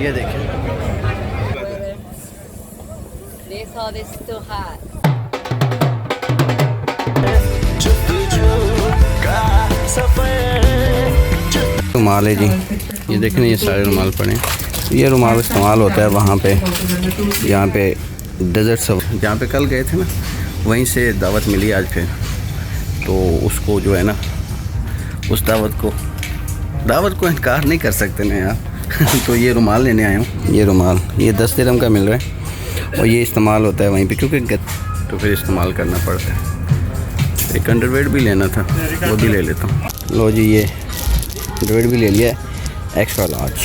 ये देखें। They saw this too hot. रुमाल है जी, ये देखें ये सारे रुमाल पड़े हैं। ये रुमाल इस्तेमाल होता है वहाँ पे, यहाँ पे डेजर्ट सब जहाँ पे कल गए थे ना, वहीं से दावत मिली आज फिर, तो उसको जो है ना, उस दावत को इनकार नहीं कर सकते ना यार। तो ये रुमाल लेने आया हूँ। ये रुमाल ये 10 दिरहम का मिल रहा है और ये इस्तेमाल होता है वहीं पे, क्योंकि तो फिर इस्तेमाल करना पड़ता है। एक अंडरवेयर भी लेना था, वो भी ले लेता हूँ। लो जी, ये अंडरवेयर भी ले लिया है, एक्स्ट्रा लार्ज।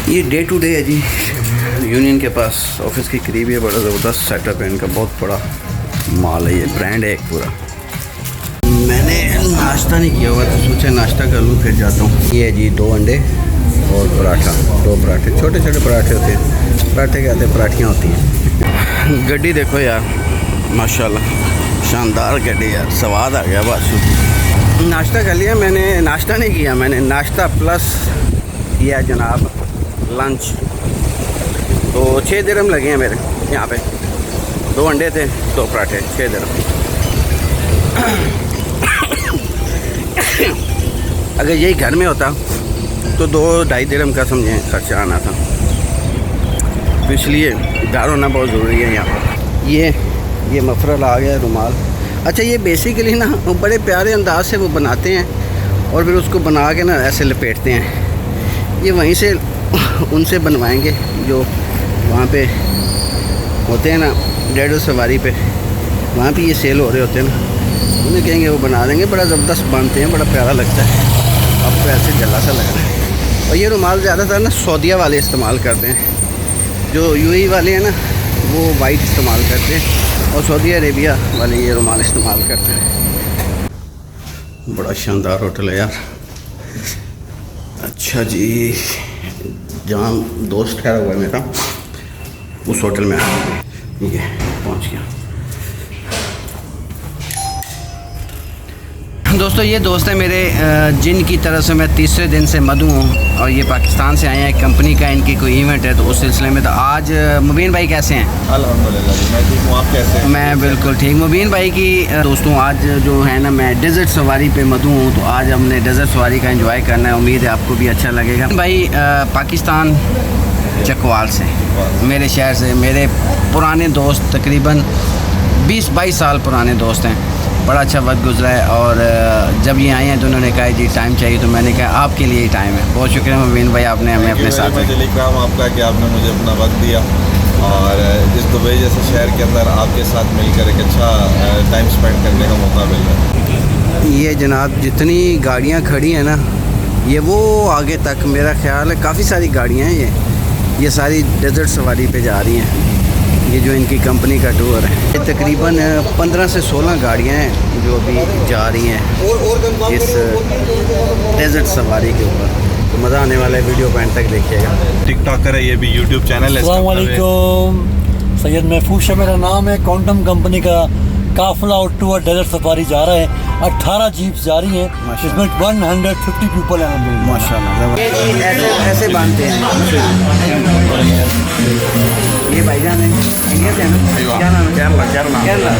ये डे टू डे है जी, यूनियन के पास ऑफिस के करीब है। बड़ा ज़बरदस्त सेटअप है इनका, बहुत बड़ा मॉल है, ये ब्रांड है एक पूरा। मैंने नाश्ता नहीं किया हुआ तो सोचा नाश्ता कर लूँ, फिर जाता हूँ। ये है जी 2 अंडे और पराठा, 2 पराठे, छोटे छोटे पराठे होते हैं। पराठे कहते हैं, पराठियाँ होती हैं। गड्डी देखो यार, माशाल्लाह शानदार गड्डी यार, स्वाद आ गया बस। नाश्ता कर लिया मैंने, नाश्ता नहीं किया मैंने, नाश्ता प्लस किया जनाब लंच। तो 6 दिरहम लगे हैं मेरे यहाँ पे। 2 अंडे थे, 2 पराठे, 6 दिरहम। अगर यही घर में होता तो 2-2.5 दिरहम का समझें खर्चा आना था। तो इसलिए घर होना बहुत ज़रूरी है यहाँ पर। ये मफरल आ गया, रुमाल। अच्छा, ये बेसिकली ना बड़े प्यारे अंदाज से वो बनाते हैं और फिर उसको बना के ना ऐसे लपेटते हैं। ये वहीं से उनसे बनवाएंगे जो वहाँ पे होते हैं ना, डेढ़ सवारी पे, वहाँ पे ये सेल हो रहे होते हैं ना, उन्हें कहेंगे वो बना देंगे। बड़ा ज़बरदस्त बनते हैं, बड़ा प्यारा लगता है। अब तो ऐसे जला सा लग रहा है। और ये रुमाल ज़्यादातर ना सऊदीया वाले इस्तेमाल करते हैं, जो यूएई वाले हैं ना वो वाइट इस्तेमाल करते हैं, और सऊदी अरेबिया वाले ये रुमाल इस्तेमाल करते हैं। बड़ा शानदार होटल है यार। अच्छा जी, जहाँ दोस्त ठहरा हुआ है मेरा, उस होटल में आया, ठीक है, पहुँच गया। दोस्तों, ये दोस्त है मेरे, जिनकी तरफ से मैं तीसरे दिन से मधु हूँ, और ये पाकिस्तान से आए हैं। कंपनी का इनकी कोई इवेंट है, तो उस सिलसिले में। तो आज मुबीन भाई कैसे हैं? अल्हम्दुलिल्लाह जी, मैं ठीक हूँ, आप कैसे हैं? मैं बिल्कुल ठीक। मुबीन भाई की दोस्तों आज जो है ना, मैं डेजर्ट सवारी पे मधु हूँ, तो आज हमने डेजर्ट सवारी का एंजॉय करना है। उम्मीद है आपको भी अच्छा लगेगा। भाई पाकिस्तान चकवाल से, मेरे शहर से, मेरे पुराने दोस्त, तकरीबन 20-22 साल पुराने दोस्त हैं। बड़ा अच्छा वक्त गुजरा है, और जब ये आए हैं तो उन्होंने कहा जी टाइम चाहिए, तो मैंने कहा आपके लिए ही टाइम है। बहुत शुक्रिया मुबीन भाई, आपने हमें अपने साथ टेलीग्राम आपका कि आपने मुझे अपना वक्त दिया, और इस दुबई जैसे शहर के अंदर आपके साथ मिलकर एक अच्छा टाइम स्पेंड करने का मौका मिल रहा है। ये जनाब जितनी गाड़ियाँ खड़ी हैं ना, ये वो आगे तक मेरा ख्याल है काफ़ी सारी गाड़ियाँ हैं। ये सारी डेजर्ट सवारी पे जा रही हैं। ये जो इनकी कंपनी का टूर है, ये तकरीबन 15 से 16 गाड़ियाँ हैं जो अभी जा रही हैं इस डेजर्ट सवारी के ऊपर। तो मज़ा आने वाला है, वीडियो को एंड तक देखिएगा। टिकटॉकर है, ये भी यूट्यूब चैनल है। अस्सलाम वालेकुम, सैयद महफूज शाह मेरा नाम है। क्वांटम कंपनी का काफिला और टूर डेजर्ट सफारी जा रहा है। 18 जीप्स जा रही हैं, इसमें 150 पीपल हैं। माशाल्लाह, ऐसे बांधते हैं ये भाईजान है, इंडिया से है ना? क्या नाम है? केरला।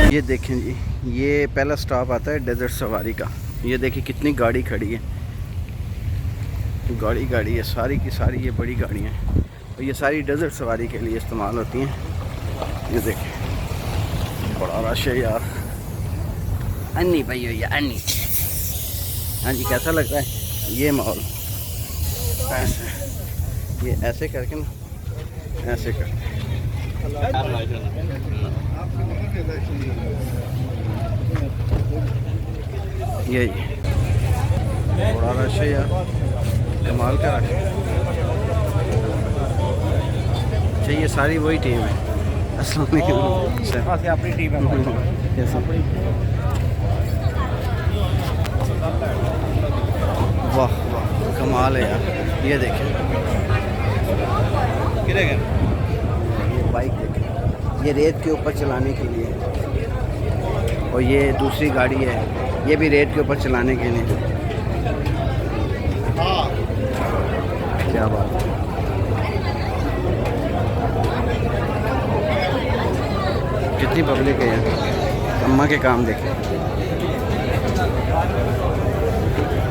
ये देखें जी, ये पहला स्टॉप आता है डेजर्ट सवारी का। ये देखिए कितनी गाड़ी खड़ी है, गाड़ी है, सारी की सारी ये बड़ी गाड़ियाँ हैं, और ये सारी डेजर्ट सवारी के लिए इस्तेमाल होती हैं। ये देखें बड़ा रश है यार। अन्नी भाई हो या अन्नी, हाँ जी, कैसा लगता है ये माहौल? ऐसे ये ऐसे करके ना, ऐसे करके ये बड़ा रश है यार, कमाल का रश है। अच्छा, ये सारी वही टीम है। अस्सलाम वालेकुम। अपनी टीम है। कैसे? वाह वाह, कमाल है यार। ये देखें, ये बाइक देखें, ये रेत के ऊपर चलाने के लिए और ये दूसरी गाड़ी है, ये भी रेत के ऊपर चलाने के लिए। क्या बात है। कितनी पब्लिक है यार, अम्मा के काम देखें।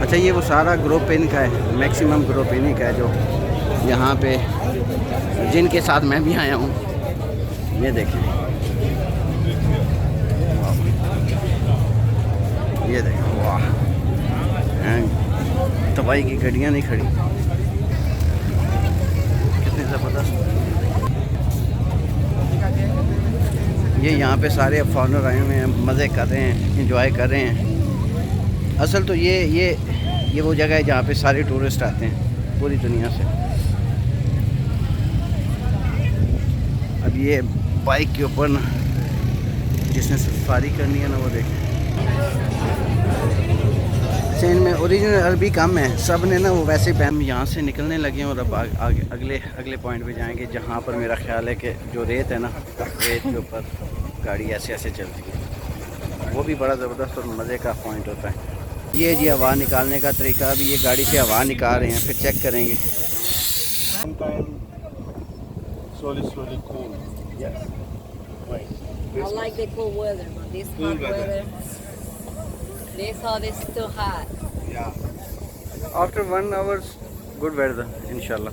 अच्छा ये वो सारा ग्रुप इनका है, मैक्सिमम ग्रुप इन्हीं का है जो यहाँ पे, जिनके साथ मैं भी आया हूँ। ये देखें, ये देखें, वाह, दवाई की गाड़ियाँ नहीं खड़ी, कितनी ज़बरदस्त। ये यहाँ पे सारे फॉरेनर आए हुए हैं, मज़े कर रहे हैं, इंजॉय कर रहे हैं। असल तो ये वो जगह है जहाँ पे सारे टूरिस्ट आते हैं पूरी दुनिया से। अब ये बाइक के ऊपर ना जिसने सफारी करनी है ना वो देखें। चैन में ओरिजिनल अरबी कम है, सब ने ना वो वैसे हम यहाँ से निकलने लगे हैं और अब आगे अगले पॉइंट पे जाएंगे जहाँ पर मेरा ख्याल है कि जो रेत है ना, रेत के ऊपर गाड़ी ऐसे ऐसे चलती है, वो भी बड़ा ज़बरदस्त और मज़े का पॉइंट होता है। ये जी हवा निकालने का तरीका, अभी ये गाड़ी से हवा निकाल रहे हैं, फिर चेक करेंगे। I like the cool weather, but this hot weather. This hot is too hot. After 1 hour, good weather, inshallah.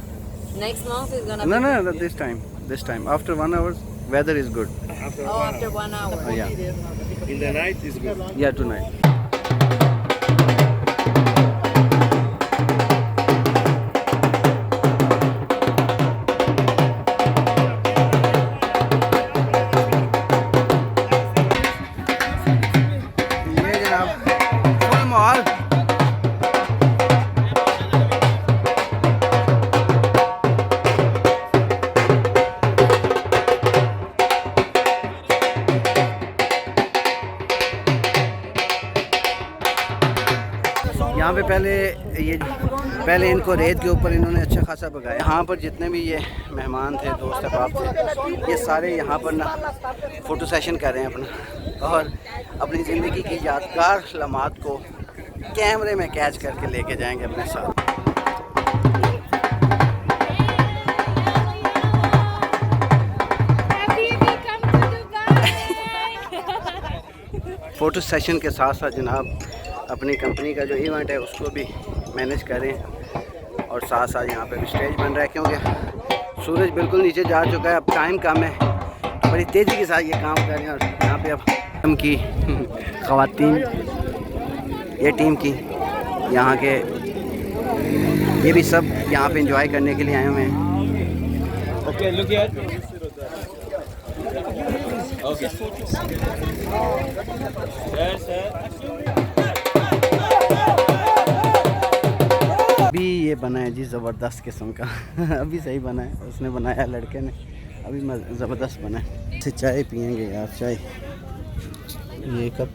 Next month is gonna No, be. this time. After 1 hour, weather is good. After 1 hour. Yeah. In the night is good. Yeah, tonight. ये जनाब full माहौल। यहाँ पे पहले इनको रेत के ऊपर इन्होंने अच्छा खासा भगाया। यहाँ पर जितने भी ये मेहमान थे, दोस्त अहबाब थे, ये सारे यहाँ पर ना फ़ोटो सेशन कर रहे हैं अपना, और अपनी ज़िंदगी की यादगार लम्हात को कैमरे में कैच करके लेके जाएंगे अपने साथ। फ़ोटो सेशन के साथ साथ जनाब अपनी कंपनी का जो इवेंट है उसको भी मैनेज करें, और साथ साथ यहाँ पे भी स्टेज बन रहा है, क्योंकि सूरज बिल्कुल नीचे जा चुका है, अब टाइम कम है, बड़ी तेज़ी के साथ ये काम कर रहे हैं। और यहाँ पे अब हम की ख़वातीन, ये टीम की यहाँ के, ये भी सब यहाँ पे एंजॉय करने के लिए आए हुए हैं। Okay, look here. Okay. अभी ये बना है जी ज़बरदस्त किस्म का अभी सही बना है, उसने बनाया लड़के ने, अभी ज़बरदस्त बना है। से चाय पियेंगे यार, चाय, ये कप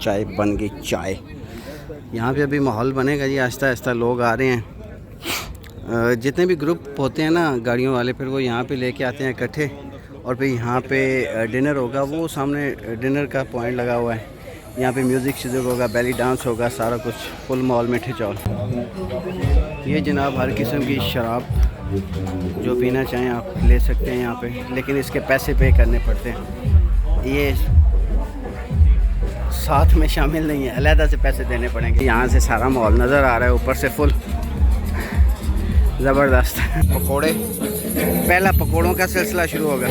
चाय बन गई। चाय यहाँ पे अभी माहौल बनेगा जी, आहिस्ता आहिस्ता लोग आ रहे हैं। जितने भी ग्रुप होते हैं ना गाड़ियों वाले, फिर वो यहाँ पे लेके आते हैं इकट्ठे, और फिर यहाँ पे डिनर होगा। वो सामने डिनर का पॉइंट लगा हुआ है, यहाँ पे म्यूज़िक शुरू होगा, बेली डांस होगा, सारा कुछ फुल माहौल में ठिचौल। ये जनाब हर किस्म की शराब जो पीना चाहें आप ले सकते हैं यहाँ पे, लेकिन इसके पैसे पे करने पड़ते हैं, ये साथ में शामिल नहीं है, अलहदा से पैसे देने पड़ेंगे। यहाँ से सारा माहौल नज़र आ रहा है ऊपर से, फुल ज़बरदस्त। पकोड़े, पहला पकोड़ों का सिलसिला शुरू होगा।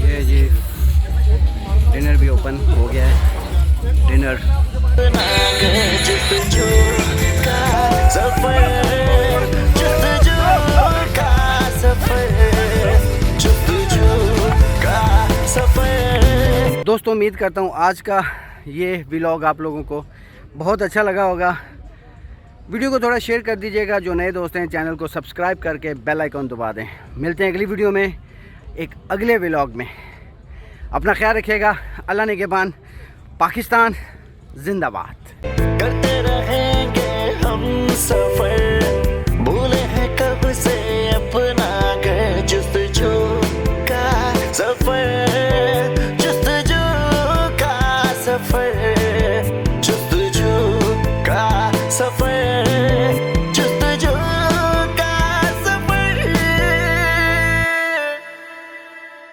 ये जी डिनर भी ओपन हो गया है, डिनर। दोस्तों उम्मीद करता हूँ आज का ये व्लॉग आप लोगों को बहुत अच्छा लगा होगा। वीडियो को थोड़ा शेयर कर दीजिएगा, जो नए दोस्त हैं चैनल को सब्सक्राइब करके बेल आइकॉन दबा दें। मिलते हैं अगली वीडियो में एक अगले व्लॉग में। अपना ख्याल रखिएगा, अल्लाह निगहबान। पाकिस्तान जिंदाबाद। करते रहेंगे हम सफर